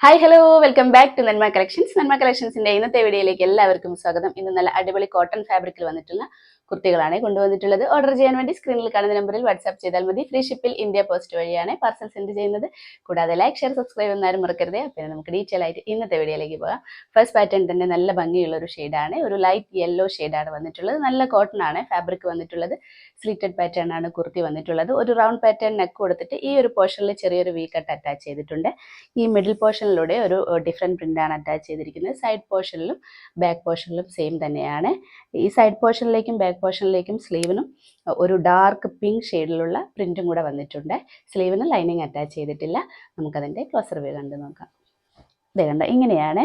Hi hello welcome back to Nanma collections. Nanma കളക്ഷൻസിന്റെ ഇന്നത്തെ വീഡിയോയിലേക്ക് എല്ലാവർക്കും സ്വാഗതം. ഇന്ന് നല്ല അടിപൊളി കോട്ടൺ ഫാബ്രിക്കിൽ വന്നിട്ടുള്ള കുർത്തികളാണ് കൊണ്ടുവന്നിട്ടുള്ളത്. ഓർഡർ ചെയ്യാൻ വേണ്ടി സ്ക്രീനിൽ കാണുന്ന നമ്പറിൽ വാട്സ്ആപ്പ് ചെയ്താൽ മതി. ഫ്രീ ഷിപ്പിൽ ഇന്ത്യ പോസ്റ്റ് വഴിയാണ് പാർസൽ സെൻഡ് ചെയ്യുന്നത്. കൂടാതെ ലൈക്ക്, ഷെയർ, സബ്സ്ക്രൈബ് എന്നാരും മറക്കരുത്. പിന്നെ നമുക്ക് ഡീറ്റെയിൽ ആയിട്ട് ഇന്നത്തെ വീഡിയോയിലേക്ക് പോകാം. ഫസ്റ്റ് പാറ്റേൺ തന്നെ നല്ല ഭംഗിയുള്ള ഒരു ഷെയ്ഡാണ്. ഒരു ലൈറ്റ് യെല്ലോ ഷെയ്ഡാണ് വന്നിട്ടുള്ളത്. നല്ല കോട്ടൺ ആണ് ഫാബ്രിക് വന്നിട്ടുള്ളത്. സ്ലിറ്റഡ് പാറ്റേൺ ആണ് കുർത്തി വന്നിട്ടുള്ളത്. ഒരു റൗണ്ട് പാറ്റേൺ നെക്ക് കൊടുത്തിട്ട് ഈ ഒരു പോർഷനിൽ ചെറിയൊരു വി കട്ട് അറ്റാച്ച് ചെയ്തിട്ടുണ്ട്. ഈ മിഡിൽ പോർഷനിലൂടെ ഒരു ഡിഫറെൻറ്റ് പ്രിൻ്റാണ് അറ്റാച്ച് ചെയ്തിരിക്കുന്നത്. സൈഡ് പോർഷനിലും ബാക്ക് പോർഷനിലും സെയിം തന്നെയാണ്. ഈ സൈഡ് പോർഷനിലേക്കും ബാക്ക് പോർഷനിലേക്കും സ്ലീവിനും ഒരു ഡാർക്ക് പിങ്ക് ഷെയ്ഡിലുള്ള പ്രിൻറ്റും കൂടെ വന്നിട്ടുണ്ട്. സ്ലീവിന് ലൈനിങ് അറ്റാച്ച് ചെയ്തിട്ടില്ല. നമുക്കതിൻ്റെ ക്ലോസർ വ്യൂ കണ്ട് നോക്കാം. ഇതേ കണ്ട ഇങ്ങനെയാണ്.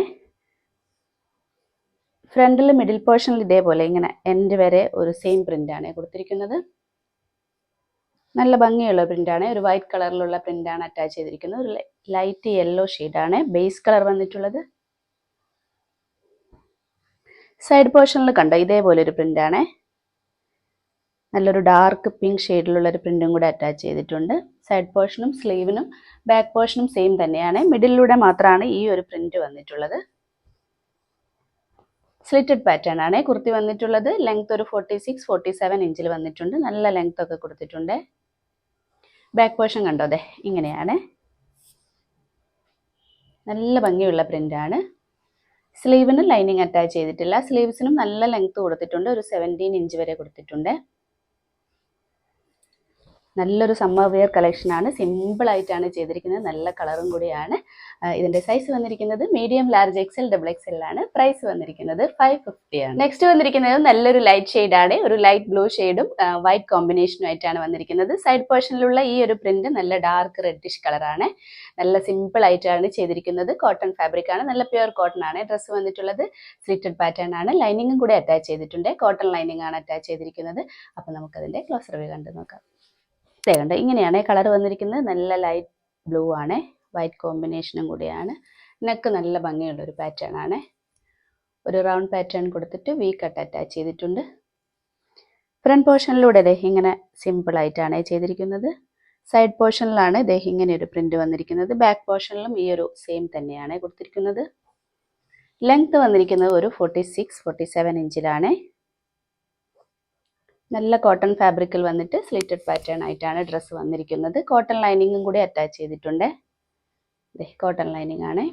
ഫ്രണ്ടിൽ മിഡിൽ പോർഷനിൽ ഇതേപോലെ ഇങ്ങനെ എൻഡ് വരെ ഒരു സെയിം പ്രിൻ്റാണ് കൊടുത്തിരിക്കുന്നത്. നല്ല ഭംഗിയുള്ള പ്രിൻ്റാണ്. ഒരു വൈറ്റ് കളറിലുള്ള പ്രിൻ്റാണ് അറ്റാച്ച് ചെയ്തിരിക്കുന്നത്. ഒരു ലൈറ്റ് യെല്ലോ ഷെയ്ഡാണ് ബേസ് കളർ വന്നിട്ടുള്ളത്. സൈഡ് പോർഷനിൽ കണ്ടോ ഇതേപോലെ ഒരു പ്രിൻ്റാണ്. നല്ലൊരു ഡാർക്ക് പിങ്ക് ഷെയ്ഡിലുള്ള ഒരു പ്രിൻറ്റും കൂടെ അറ്റാച്ച് ചെയ്തിട്ടുണ്ട്. സൈഡ് പോർഷനും സ്ലീവിനും ബാക്ക് പോർഷനും സെയിം തന്നെയാണ്. മിഡിലിലൂടെ മാത്രമാണ് ഈ ഒരു പ്രിൻറ്റ് വന്നിട്ടുള്ളത്. സ്ലിറ്റഡ് പാറ്റേൺ ആണ് കുർത്തി വന്നിട്ടുള്ളത്. ലെങ്ത് ഒരു 46-47 ഇഞ്ചിൽ വന്നിട്ടുണ്ട്. നല്ല ലെങ്ത് ഒക്കെ കൊടുത്തിട്ടുണ്ട്. ബാക്ക് പോർഷൻ കണ്ടോ അതെ ഇങ്ങനെയാണ്. നല്ല ഭംഗിയുള്ള പ്രിൻ്റാണ്. സ്ലീവിന് ലൈനിങ് അറ്റാച്ച് ചെയ്തിട്ടില്ല. സ്ലീവ്സിനും നല്ല ലെങ്ത് കൊടുത്തിട്ടുണ്ട്. ഒരു 17 ഇഞ്ച് വരെ കൊടുത്തിട്ടുണ്ട്. നല്ലൊരു സമ്മർ വെയർ കളക്ഷനാണ്. സിമ്പിളായിട്ടാണ് ചെയ്തിരിക്കുന്നത്. നല്ല കളറും കൂടിയാണ്. ഇതിൻ്റെ സൈസ് വന്നിരിക്കുന്നത് medium, large, XL, double XL ആണ്. പ്രൈസ് വന്നിരിക്കുന്നത് 550 ആണ്. നെക്സ്റ്റ് വന്നിരിക്കുന്നത് നല്ലൊരു ലൈറ്റ് ഷെയ്ഡാണ്. ഒരു ലൈറ്റ് ബ്ലൂ ഷെയ്ഡും വൈറ്റ് കോമ്പിനേഷനും ആയിട്ടാണ് വന്നിരിക്കുന്നത്. സൈഡ് പോർഷനിലുള്ള ഈ ഒരു പ്രിന്റ് നല്ല ഡാർക്ക് റെഡിഷ് കളറാണ്. നല്ല സിമ്പിൾ ആയിട്ടാണ് ചെയ്തിരിക്കുന്നത്. കോട്ടൺ ഫാബ്രിക് ആണ്. നല്ല പ്യുവർ കോട്ടൺ ആണ്. ഡ്രസ്സ് വന്നിട്ടുള്ളത് സ്ലിറ്റഡ് പാറ്റേൺ ആണ്. ലൈനിങ്ങും കൂടെ അറ്റാച്ച് ചെയ്തിട്ടുണ്ട്. കോട്ടൺ ലൈനിങ് ആണ് അറ്റാച്ച് ചെയ്തിരിക്കുന്നത്. അപ്പോൾ നമുക്കതിൻ്റെ ക്ലോസർ വ്യൂ കണ്ടു നോക്കാം. കണ്ട് ഇങ്ങനെയാണ് കളർ വന്നിരിക്കുന്നത്. നല്ല ലൈറ്റ് ബ്ലൂ ആണ്. വൈറ്റ് കോമ്പിനേഷനും കൂടിയാണ്. നെക്ക് നല്ല ഭംഗിയുള്ള ഒരു പാറ്റേൺ ആണ്. ഒരു റൗണ്ട് പാറ്റേൺ കൊടുത്തിട്ട് വി കട്ട് അറ്റാച്ച് ചെയ്തിട്ടുണ്ട്. ഫ്രണ്ട് പോർഷനിലൂടെ ഇങ്ങനെ സിമ്പിൾ ആയിട്ടാണ് ചെയ്തിരിക്കുന്നത്. സൈഡ് പോർഷനിലാണ് ഇങ്ങനെ ഒരു പ്രിന്റ് വന്നിരിക്കുന്നത്. ബാക്ക് പോർഷനിലും ഈ ഒരു സെയിം തന്നെയാണ് കൊടുത്തിരിക്കുന്നത്. ലെങ്ത് വന്നിരിക്കുന്നത് ഒരു 46-47 ഇഞ്ചിലാണ്. നല്ല കോട്ടൺ ഫാബ്രിക്കിൽ വന്നിട്ട് സ്ലിറ്റഡ് പാറ്റേൺ ആയിട്ടാണ് ഡ്രസ്സ് വന്നിരിക്കുന്നത്. കോട്ടൺ ലൈനിങ്ങും കൂടി അറ്റാച്ച് ചെയ്തിട്ടുണ്ട്. കോട്ടൺ ലൈനിങ് ആണ്.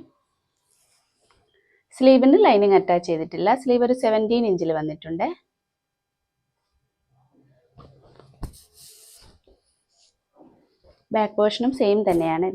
സ്ലീവിന് ലൈനിങ് അറ്റാച്ച് ചെയ്തിട്ടില്ല. സ്ലീവ് ഒരു 17 ഇഞ്ചിൽ വന്നിട്ടുണ്ട്. ബാക്ക് പോർഷനും സെയിം തന്നെയാണ്.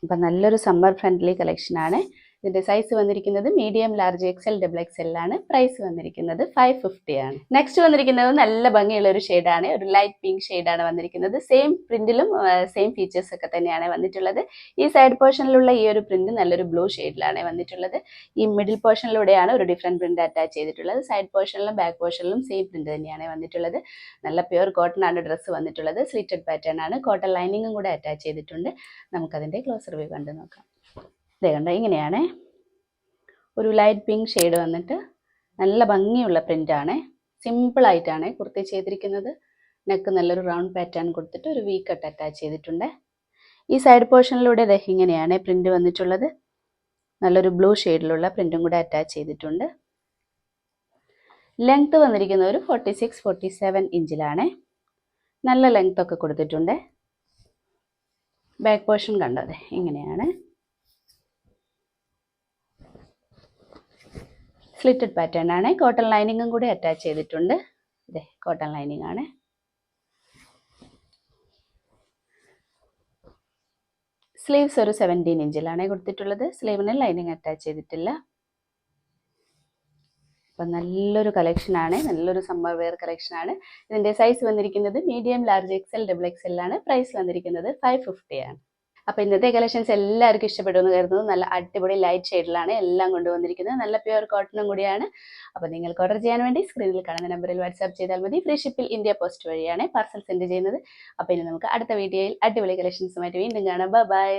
അപ്പം നല്ലൊരു സമ്മർ ഫ്രണ്ട്ലി കളക്ഷനാണ്. ഇതിൻ്റെ സൈസ് വന്നിരിക്കുന്നത് medium, large, XL, double XL ആണ്. പ്രൈസ് വന്നിരിക്കുന്നത് 550 ആണ്. നെക്സ്റ്റ് വന്നിരിക്കുന്നത് നല്ല ഭംഗിയുള്ള ഒരു ഷെയ്ഡാണ്. ഒരു ലൈറ്റ് പിങ്ക് ഷെയ്ഡാണ് വന്നിരിക്കുന്നത്. സെയിം പ്രിന്റിലും സെയിം ഫീച്ചേഴ്സ് ഒക്കെ തന്നെയാണ് വന്നിട്ടുള്ളത്. ഈ സൈഡ് പോർഷനിലുള്ള ഈ ഒരു പ്രിന്റ് നല്ലൊരു ബ്ലൂ ഷെയ്ഡിലാണ് വന്നിട്ടുള്ളത്. ഈ മിഡിൽ പോർഷനിലൂടെയാണ് ഒരു ഡിഫറെൻറ്റ് പ്രിന്റ് അറ്റാച്ച് ചെയ്തിട്ടുള്ളത്. സൈഡ് പോർഷനിലും ബാക്ക് പോർഷനിലും സെയിം പ്രിന്റ് തന്നെയാണ് വന്നിട്ടുള്ളത്. നല്ല പ്യുവർ കോട്ടൺ ആണ് ഡ്രസ്സ് വന്നിട്ടുള്ളത്. സ്ലിറ്റഡ് പാറ്റേൺ ആണ്. കോട്ടൺ ലൈനിങ്ങും കൂടെ അറ്റാച്ച് ചെയ്തിട്ടുണ്ട്. നമുക്കതിൻ്റെ ക്ലോസർ വ്യൂ കണ്ടു നോക്കാം. കണ്ടോ ഇങ്ങനെയാണ്. ഒരു ലൈറ്റ് പിങ്ക് ഷെയ്ഡ് വന്നിട്ട് നല്ല ഭംഗിയുള്ള പ്രിൻ്റാണ്. സിമ്പിളായിട്ടാണ് കുർത്തി ചെയ്തിരിക്കുന്നത്. നെക്ക് നല്ലൊരു റൗണ്ട് പാറ്റേൺ കൊടുത്തിട്ട് ഒരു വി കട്ട് അറ്റാച്ച് ചെയ്തിട്ടുണ്ട്. ഈ സൈഡ് പോർഷനിലൂടെ ഇങ്ങനെയാണ് പ്രിൻ്റ് വന്നിട്ടുള്ളത്. നല്ലൊരു ബ്ലൂ ഷെയ്ഡിലുള്ള പ്രിൻറ്റും കൂടെ അറ്റാച്ച് ചെയ്തിട്ടുണ്ട്. ലെങ്ത് വന്നിരിക്കുന്നത് ഒരു 46-47 ഇഞ്ചിലാണ്. നല്ല ലെങ്ത് ഒക്കെ കൊടുത്തിട്ടുണ്ട്. ബാക്ക് പോർഷൻ കണ്ടോ ഇങ്ങനെയാണ്. സ്ലിറ്റഡ് പാറ്റേൺ ആണ്. കോട്ടൺ ലൈനിങ്ങും കൂടി അറ്റാച്ച് ചെയ്തിട്ടുണ്ട്. കോട്ടൺ ലൈനിങ് ആണ്. സ്ലീവ്സ് ഒരു 17 ഇഞ്ചിലാണ് കൊടുത്തിട്ടുള്ളത്. സ്ലീവിന് ലൈനിങ് അറ്റാച്ച് ചെയ്തിട്ടില്ല. അപ്പം നല്ലൊരു കളക്ഷനാണ്. നല്ലൊരു സമ്മർ വെയർ കളക്ഷനാണ്. ഇതിൻ്റെ സൈസ് വന്നിരിക്കുന്നത് medium, large, XL, double XL ആണ്. പ്രൈസ് വന്നിരിക്കുന്നത് 550 ആണ്. അപ്പോൾ ഇന്നത്തെ കളക്ഷൻസ് എല്ലാവർക്കും ഇഷ്ടപ്പെടുമെന്ന് കരുതുന്നു. നല്ല അടിപൊളി ലൈറ്റ് ഷെയ്ഡിലാണ് എല്ലാം കൊണ്ടുവന്നിരിക്കുന്നത്. നല്ല പ്യുവർ കോട്ടണും കൂടിയാണ്. അപ്പോൾ നിങ്ങൾക്ക് ഓർഡർ ചെയ്യാൻ വേണ്ടി സ്ക്രീനിൽ കാണുന്ന നമ്പറിൽ വാട്സ്ആപ്പ് ചെയ്താൽ മതി. ഫ്രീ ഷിപ്പിൽ ഇന്ത്യ പോസ്റ്റ് വഴിയാണ് പാർസൽ സെൻഡ് ചെയ്യുന്നത്. അപ്പോൾ ഇനി നമുക്ക് അടുത്ത വീഡിയോയിൽ അടിപൊളി കളക്ഷൻസുമായിട്ട് വീണ്ടും കാണാം. ബൈ.